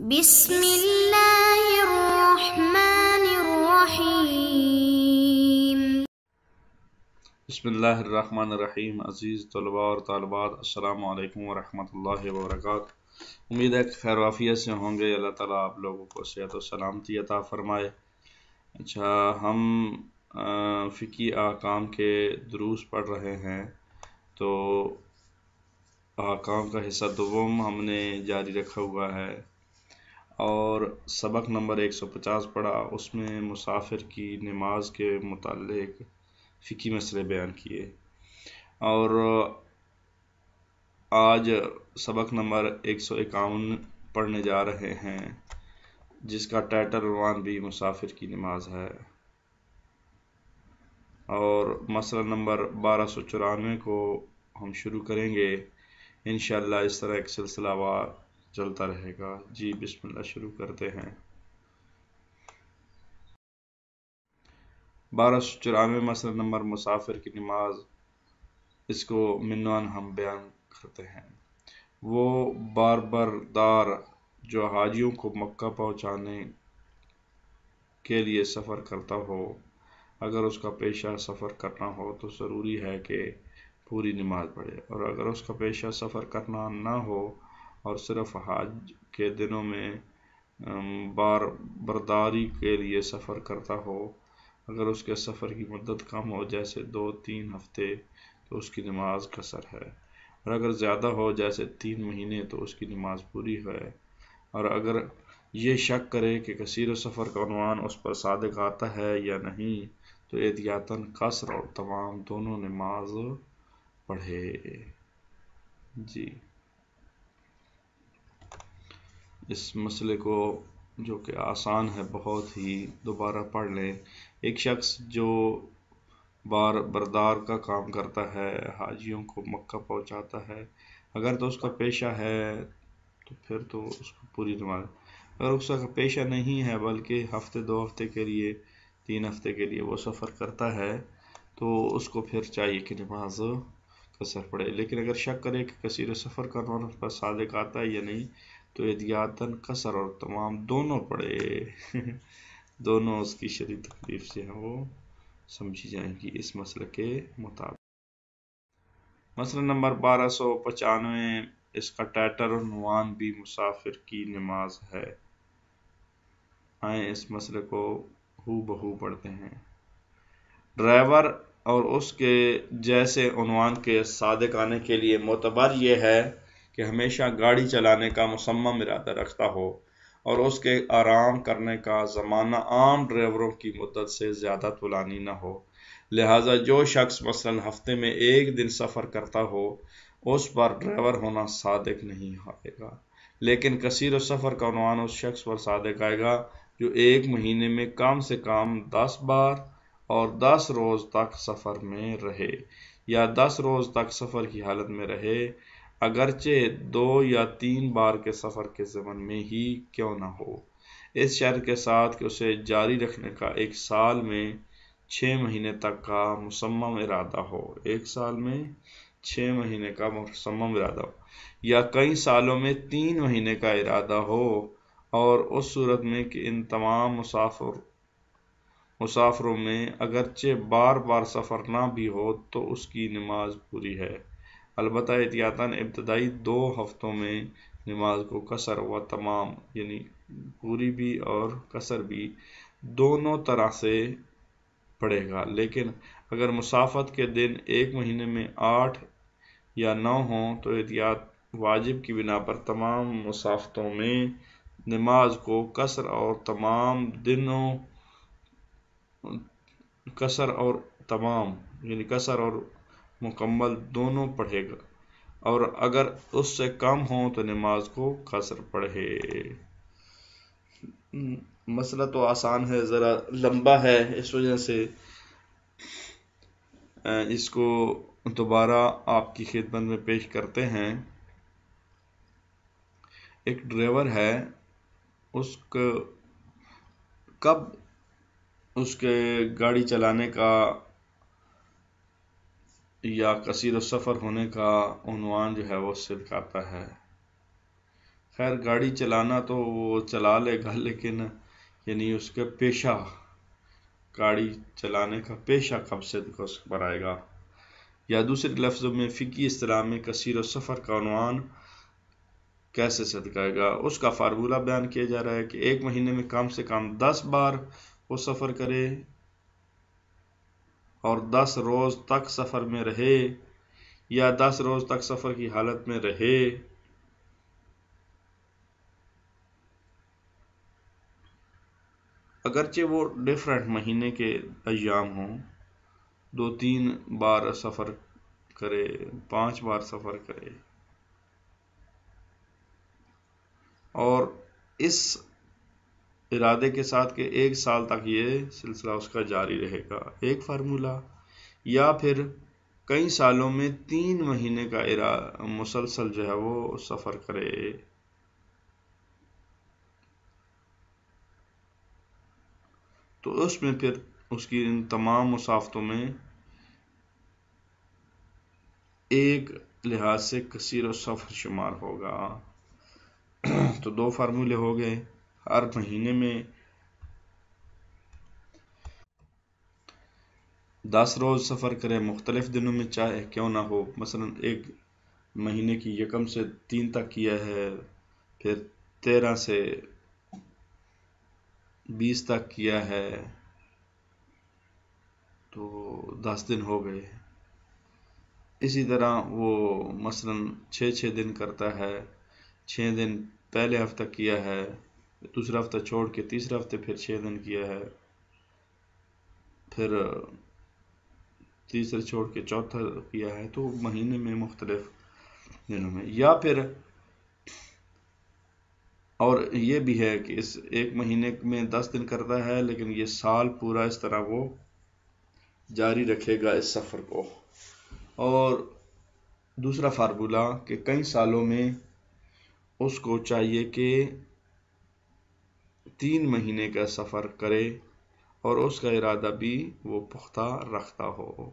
بسم اللہ الرحمن الرحیم۔ بسم اللہ الرحمن الرحیم۔ عزیز طلباء اور طالبات، السلام علیکم ورحمۃ اللہ وبرکاتہ۔ امید ہے کہ خیر وافیت سے ہوں گے۔ اللہ تعالیٰ آپ لوگوں کو صحت و سلامتی عطا فرمائے۔ اچھا، ہم فقہی احکام کے دروس پڑھ رہے ہیں، تو احکام کا حصہ دوم ہم نے جاری رکھا ہوا ہے اور سبق نمبر 150 پڑھا۔ اس میں مسافر کی نماز کے متعلق فقہی مسئلے بیان کیے، اور آج سبق نمبر 151 پڑھنے جا رہے ہیں، جس کا ٹائٹل عنوان بھی مسافر کی نماز ہے، اور مسئلہ نمبر 1294 کو ہم شروع کریں گے انشاءاللہ۔ اس طرح ایک سلسلہ وار چلتا رہے گا۔ جی بسم اللہ، شروع کرتے ہیں۔ 1294 مسئلہ نمبر مسافر کی نماز، اس کو منوان ہم بیان کرتے ہیں۔ وہ باربردار جو حاجیوں کو مکہ پہنچانے کے لیے سفر کرتا ہو، اگر اس کا پیشہ سفر کرنا ہو تو ضروری ہے کہ پوری نماز پڑھے، اور اگر اس کا پیشہ سفر کرنا نہ ہو اور صرف حج کے دنوں میں باربرداری کے لیے سفر کرتا ہو، اگر اس کے سفر کی مدت کم ہو جیسے 2-3 ہفتے تو اس کی نماز قصر ہے، اور اگر زیادہ ہو جیسے 3 مہینے تو اس کی نماز پوری ہے، اور اگر یہ شک کرے کہ کثیر سفر کا عنوان اس پر صادق آتا ہے یا نہیں تو احتیاطاً قصر اور تمام دونوں نماز پڑھے۔ جی، اس مسئلے کو جو کہ آسان ہے بہت ہی، دوبارہ پڑھ لیں۔ ایک شخص جو باربردار کا کام کرتا ہے، حاجیوں کو مکہ پہنچاتا ہے، اگر تو اس کا پیشہ ہے تو پھر تو اس کو پوری نماز، اگر اس کا پیشہ نہیں ہے بلکہ ہفتے 2 ہفتے کے لیے 3 ہفتے کے لیے وہ سفر کرتا ہے تو اس کو پھر چاہیے کہ نماز قصر پڑے، لیکن اگر شک کرے کہ کثیر سفر کا عنوان اس پر صادق آتا ہے یا نہیں تو احتیاطاً قصر اور تمام دونوں پڑھے۔ دونوں اس کی شرعی تکلیف سے ہیں، وہ سمجھی جائیں گی اس مسئلے کے مطابق۔ مسئلہ نمبر 1295، اس کا ٹائٹل عنوان بھی مسافر کی نماز ہے۔ آئیں اس مسئلے کو ہو بہو پڑھتے ہیں۔ ڈرائیور اور اس کے جیسے عنوان کے صادق آنے کے لیے معتبر یہ ہے کہ ہمیشہ گاڑی چلانے کا مصمم ارادہ رکھتا ہو اور اس کے آرام کرنے کا زمانہ عام ڈرائیوروں کی مدت سے زیادہ طولانی نہ ہو، لہٰذا جو شخص مثلاً ہفتے میں 1 دن سفر کرتا ہو اس پر ڈرائیور ہونا صادق نہیں آئے گا، لیکن کثیر سفر کا عنوان اس شخص پر صادق آئے گا جو 1 مہینے میں کم سے کم 10 بار اور 10 روز تک سفر میں رہے، یا 10 روز تک سفر کی حالت میں رہے، اگرچہ 2 یا 3 بار کے سفر کے ضمن میں ہی کیوں نہ ہو، اس شرط کے ساتھ کہ اسے جاری رکھنے کا 1 سال میں 6 مہینے تک کا مصمم ارادہ ہو، 1 سال میں 6 مہینے کا مصمم ارادہ ہو، یا کئی سالوں میں 3 مہینے کا ارادہ ہو، اور اس صورت میں کہ ان تمام مسافروں میں اگرچہ بار بار سفر نہ بھی ہو تو اس کی نماز پوری ہے، البتہ احتیاطاً ابتدائی 2 ہفتوں میں نماز کو قصر و تمام، یعنی پوری بھی اور قصر بھی دونوں طرح سے پڑے گا، لیکن اگر مسافت کے دن 1 مہینے میں 8 یا 9 ہوں تو احتیاط واجب کی بنا پر تمام مسافتوں میں نماز کو قصر اور تمام دنوں قصر اور تمام، یعنی قصر اور مکمل دونوں پڑھے گا، اور اگر اس سے کم ہوں تو نماز کو قصر پڑھے۔ مسئلہ تو آسان ہے، ذرا لمبا ہے، اس وجہ سے اس کو دوبارہ آپ کی خدمت میں پیش کرتے ہیں۔ ایک ڈرائیور ہے، اس کو کب اس کے گاڑی چلانے کا یا کثیر سفر ہونے کا عنوان جو ہے وہ صدق آتا ہے، خیر گاڑی چلانا تو وہ چلا لے گا، لیکن یعنی اس کا پیشہ، گاڑی چلانے کا پیشہ کب سے اس پر آئے گا؟ یا دوسرے لفظوں میں فقہی اصطلاح میں کثیر السفر کا عنوان کیسے صدقائے گا؟ اس کا فارمولہ بیان کیا جا رہا ہے کہ ایک مہینے میں کم سے کم 10 بار وہ سفر کرے اور 10 روز تک سفر میں رہے، یا 10 روز تک سفر کی حالت میں رہے، اگرچہ وہ ڈیفرنٹ مہینے کے ایام ہوں، 2-3 بار سفر کرے، 5 بار سفر کرے، اور اس ارادے کے ساتھ کہ 1 سال تک یہ سلسلہ اس کا جاری رہے گا، ایک فارمولہ، یا پھر کئی سالوں میں 3 مہینے کا مسلسل جو ہے وہ سفر کرے، تو اس میں پھر اس کی ان تمام مسافتوں میں ایک لحاظ سے کثیر السفر شمار ہوگا۔ تو 2 فارمولے ہو گئے، ہر مہینے میں 10 روز سفر کرے، مختلف دنوں میں چاہے کیوں نہ ہو، مثلا ایک مہینے کی 1 سے 3 تک کیا ہے، پھر 13 سے 20 تک کیا ہے، تو 10 دن ہو گئے۔ اسی طرح وہ مثلا 6 دن کرتا ہے، 6 دن پہلے ہفتہ کیا ہے، دوسرا ہفتہ چھوڑ کے تیسرے ہفتے پھر 6 دن کیا ہے، پھر تیسرے چھوڑ کے چوتھا کیا ہے، تو مہینے میں مختلف دنوں میں، یا پھر اور یہ بھی ہے کہ اس ایک مہینے میں 10 دن کرتا ہے، لیکن یہ سال پورا اس طرح وہ جاری رکھے گا اس سفر کو۔ اور دوسرا فارمولہ کہ کئی سالوں میں اس کو چاہیے کہ 3 مہینے کا سفر کرے اور اس کا ارادہ بھی وہ پختہ رکھتا ہو۔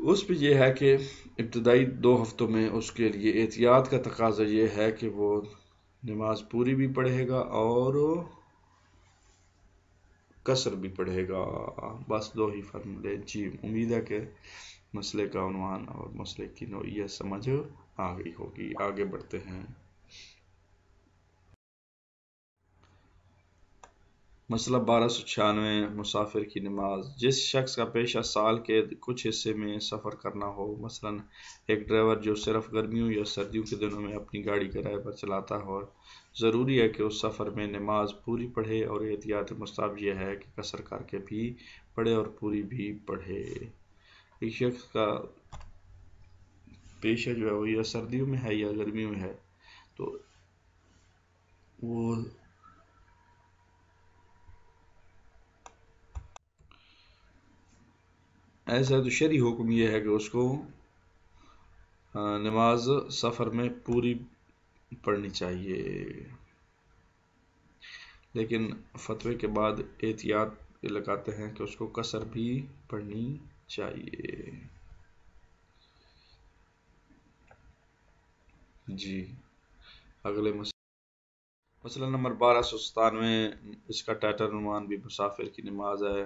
اس پہ یہ ہے کہ ابتدائی 2 ہفتوں میں اس کے لیے احتیاط کا تقاضا یہ ہے کہ وہ نماز پوری بھی پڑھے گا اور قصر بھی پڑھے گا، بس 2 ہی فارمولے۔ جی امید ہے کہ مسئلے کا عنوان اور مسئلے کی نوعیت سمجھ آ گئی ہوگی۔ آگے بڑھتے ہیں۔ مسئلہ 1296، مسافر کی نماز۔ جس شخص کا پیشہ سال کے کچھ حصے میں سفر کرنا ہو، مثلا ایک ڈرائیور جو صرف گرمیوں یا سردیوں کے دنوں میں اپنی گاڑی کرائے پر چلاتا ہو، ضروری ہے کہ اس سفر میں نماز پوری پڑھے، اور احتیاط مستحب یہ ہے کہ قصر کر کے بھی پڑھے اور پوری بھی پڑھے۔ ایک شخص کا پیشہ جو ہے وہ یا سردیوں میں ہے یا گرمیوں میں ہے، تو وہ ایسا تو شرعی حکم یہ ہے کہ اس کو نماز سفر میں پوری پڑھنی چاہیے، لیکن فتوے کے بعد احتیاط لگاتے ہیں کہ اس کو قصر بھی پڑھنی چاہیے۔ جی اگلے مسئلہ نمبر 1297، اس کا ٹائٹل عنوان بھی مسافر کی نماز ہے۔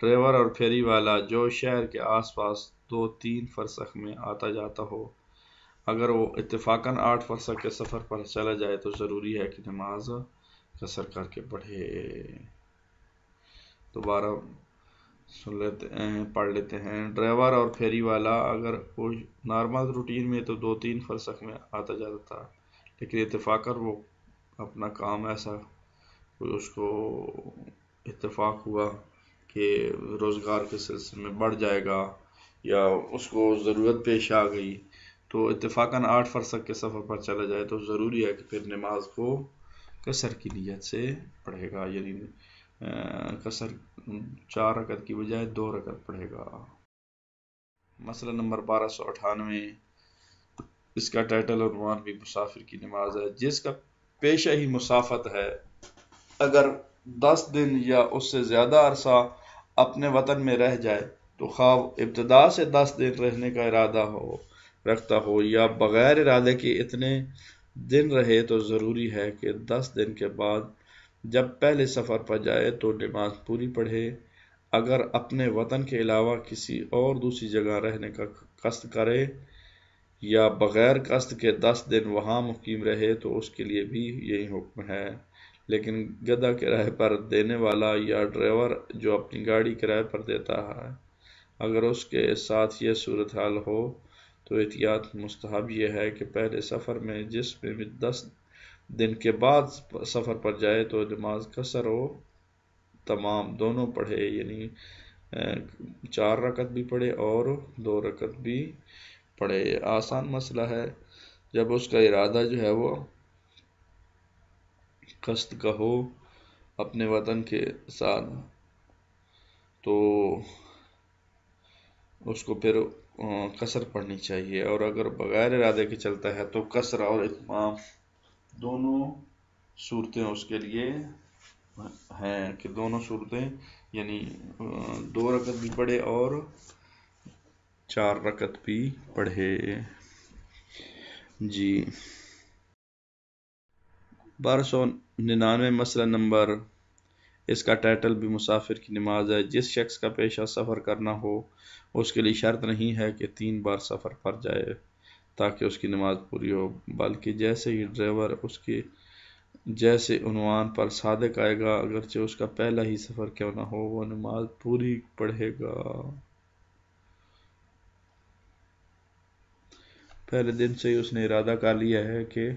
ڈرائیور اور پھیری والا جو شہر کے آس پاس 2-3 فرسخ میں آتا جاتا ہو، اگر وہ اتفاقاً 8 فرسخ کے سفر پر چلا جائے تو ضروری ہے کہ نماز قصر کر کے پڑھے۔ دوبارہ پڑھ لیتے ہیں۔ ڈرائیور اور پھیری والا اگر وہ نارمل روٹین میں تو 2-3 فرسخ میں آتا جاتا تھا، لیکن اتفاقاً وہ اپنا کام ایسا اس کو اتفاق ہوا کہ روزگار کے سلسلے میں بڑھ جائے گا یا اس کو ضرورت پیش آ گئی، تو اتفاقاً 8 فرسخ کے سفر پر چلا جائے تو ضروری ہے کہ پھر نماز کو قصر کی نیت سے پڑھے گا، یعنی قصر 4 رکعت کی بجائے 2 رکعت پڑھے گا۔ مسئلہ نمبر 1298، اس کا ٹائٹل عنوان بھی مسافر کی نماز ہے۔ جس کا پیشہ ہی مسافت ہے، اگر 10 دن یا اس سے زیادہ عرصہ اپنے وطن میں رہ جائے تو خواہ ابتدا سے 10 دن رہنے کا ارادہ رکھتا ہو یا بغیر ارادے کے اتنے دن رہے تو ضروری ہے کہ 10 دن کے بعد جب پہلے سفر پر جائے تو نماز پوری پڑھے۔ اگر اپنے وطن کے علاوہ کسی اور دوسری جگہ رہنے کا قصد کرے یا بغیر قصد کے 10 دن وہاں مقیم رہے تو اس کے لیے بھی یہی حکم ہے، لیکن گدھا کرائے پر دینے والا یا ڈرائیور جو اپنی گاڑی کرائے پر دیتا ہے، اگر اس کے ساتھ یہ صورتحال ہو تو احتیاط مستحب یہ ہے کہ پہلے سفر میں جس میں 10 دن کے بعد سفر پر جائے تو نماز قصر و تمام دونوں پڑھے، یعنی 4 رکعت بھی پڑھے اور 2 رکعت بھی پڑھے۔ آسان مسئلہ ہے، جب اس کا ارادہ جو ہے وہ قصد کا ہو اپنے وطن کے ساتھ تو اس کو پھر قصر پڑھنی چاہیے، اور اگر بغیر ارادے کے چلتا ہے تو قصر اور اتمام دونوں صورتیں اس کے لیے ہیں کہ دونوں صورتیں یعنی 2 رکعت بھی پڑھے اور 4 رکعت بھی پڑھے۔ جی 1299 مسئلہ نمبر، اس کا ٹائٹل بھی مسافر کی نماز ہے۔ جس شخص کا پیشہ سفر کرنا ہو اس کے لیے شرط نہیں ہے کہ 3 بار سفر پر جائے تاکہ اس کی نماز پوری ہو، بلکہ جیسے ہی ڈرائیور اس کے جیسے عنوان پر صادق آئے گا اگرچہ اس کا پہلا ہی سفر کیوں نہ ہو وہ نماز پوری پڑھے گا۔ پہلے دن سے ہی اس نے ارادہ کر لیا ہے کہ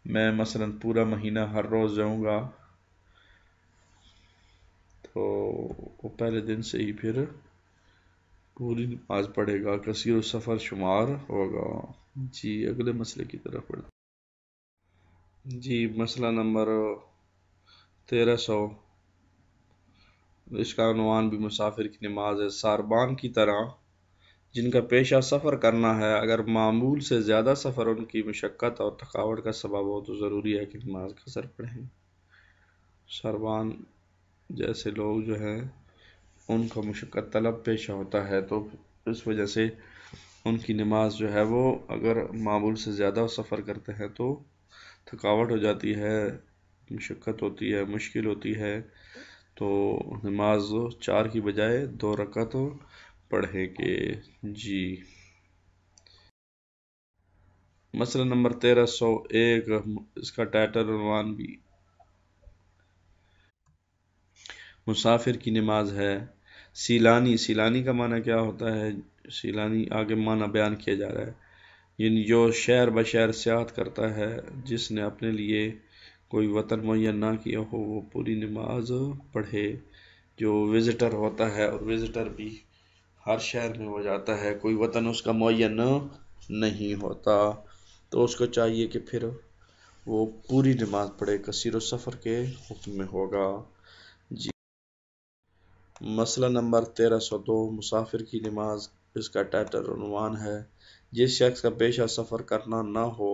میں مثلا پورا مہینہ ہر روز جاؤں گا تو وہ پہلے دن سے ہی پھر پوری نماز پڑھے گا، کثیر السفر شمار ہوگا۔ جی اگلے مسئلے کی طرف پڑھیں۔ جی مسئلہ نمبر 1300، اس کا عنوان بھی مسافر کی نماز ہے۔ ساربان کی طرح جن کا پیشہ سفر کرنا ہے اگر معمول سے زیادہ سفر ان کی مشقت اور تھکاوٹ کا سبب ہو تو ضروری ہے کہ نماز قصر پڑھیں۔ ساربان جیسے لوگ جو ہیں ان کو مشقت طلب پیشہ ہوتا ہے تو اس وجہ سے ان کی نماز جو ہے وہ اگر معمول سے زیادہ سفر کرتے ہیں تو تھکاوٹ ہو جاتی ہے، مشقت ہوتی ہے، مشکل ہوتی ہے، تو نماز 4 کی بجائے 2 رکعت پڑھیں گے۔ جی مسئلہ نمبر 1301، اس کا ٹائٹل عنوان بھی مسافر کی نماز ہے۔ سیلانی، سیلانی کا معنی کیا ہوتا ہے؟ سیلانی آگے معنی بیان کیا جا رہا ہے، یعنی جو شہر بشہر سیاحت کرتا ہے جس نے اپنے لیے کوئی وطن معین نہ کیا ہو وہ پوری نماز پڑھے۔ جو وزٹر ہوتا ہے اور وزٹر بھی ہر شہر میں ہو جاتا ہے، کوئی وطن اس کا معین نہیں ہوتا تو اس کو چاہیے کہ پھر وہ پوری نماز پڑھے، کثیر السفر کے حکم میں ہوگا۔ جی مسئلہ نمبر 1302، مسافر کی نماز، اس کا ٹائٹل عنوان ہے جس شخص کا پیشہ سفر کرنا نہ ہو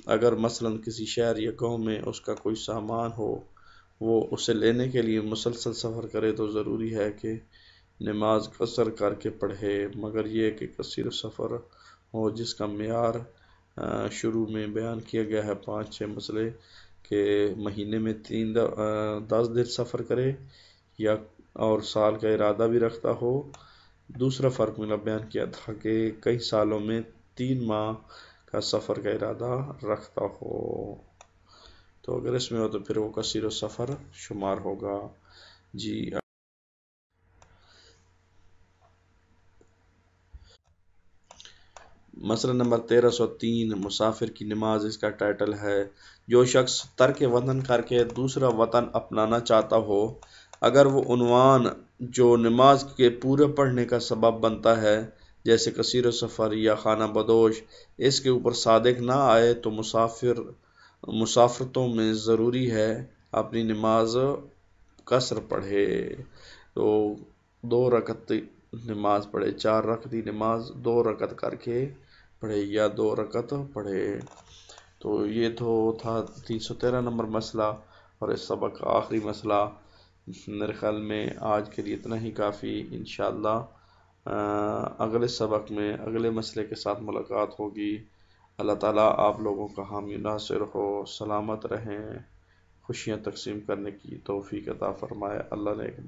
اگر مثلا کسی شہر یا گاؤں میں اس کا کوئی سامان ہو وہ اسے لینے کے لیے مسلسل سفر کرے تو ضروری ہے کہ نماز قصر کر کے پڑھے، مگر یہ کہ کثیر سفر ہو جس کا معیار شروع میں بیان کیا گیا ہے 5-6 مسئلے کہ مہینے میں 10 دن سفر کرے یا اور سال کا ارادہ بھی رکھتا ہو۔ دوسرا فارمولہ بیان کیا تھا کہ کئی سالوں میں 3 ماہ کا سفر کا ارادہ رکھتا ہو، تو اگر اس میں ہو تو پھر وہ کثیر السفر شمار ہوگا۔ جی مسئلہ نمبر 1303، مسافر کی نماز، اس کا ٹائٹل ہے جو شخص ترک وطن کر کے دوسرا وطن اپنانا چاہتا ہو اگر وہ عنوان جو نماز کے پورے پڑھنے کا سبب بنتا ہے جیسے کثیر السفر یا خانہ بدوش اس کے اوپر صادق نہ آئے تو مسافرتوں میں ضروری ہے اپنی نماز قصر پڑھے، تو 2 رکعت نماز پڑھے، 4 رکعتی نماز 2 رکعت کر کے پڑھے یا 2 رکعت پڑھے۔ تو یہ تو تھا 313 نمبر مسئلہ، اور اس سبق کا آخری مسئلہ میرے خیال میں آج کے لیے اتنا ہی کافی. انشاءاللہ اگلے سبق میں اگلے مسئلے کے ساتھ ملاقات ہوگی. اللہ تعالیٰ آپ لوگوں کا حامی ناصر ہو، سلامت رہیں، خوشیاں تقسیم کرنے کی توفیق عطا فرمائے. اللہ نے ایک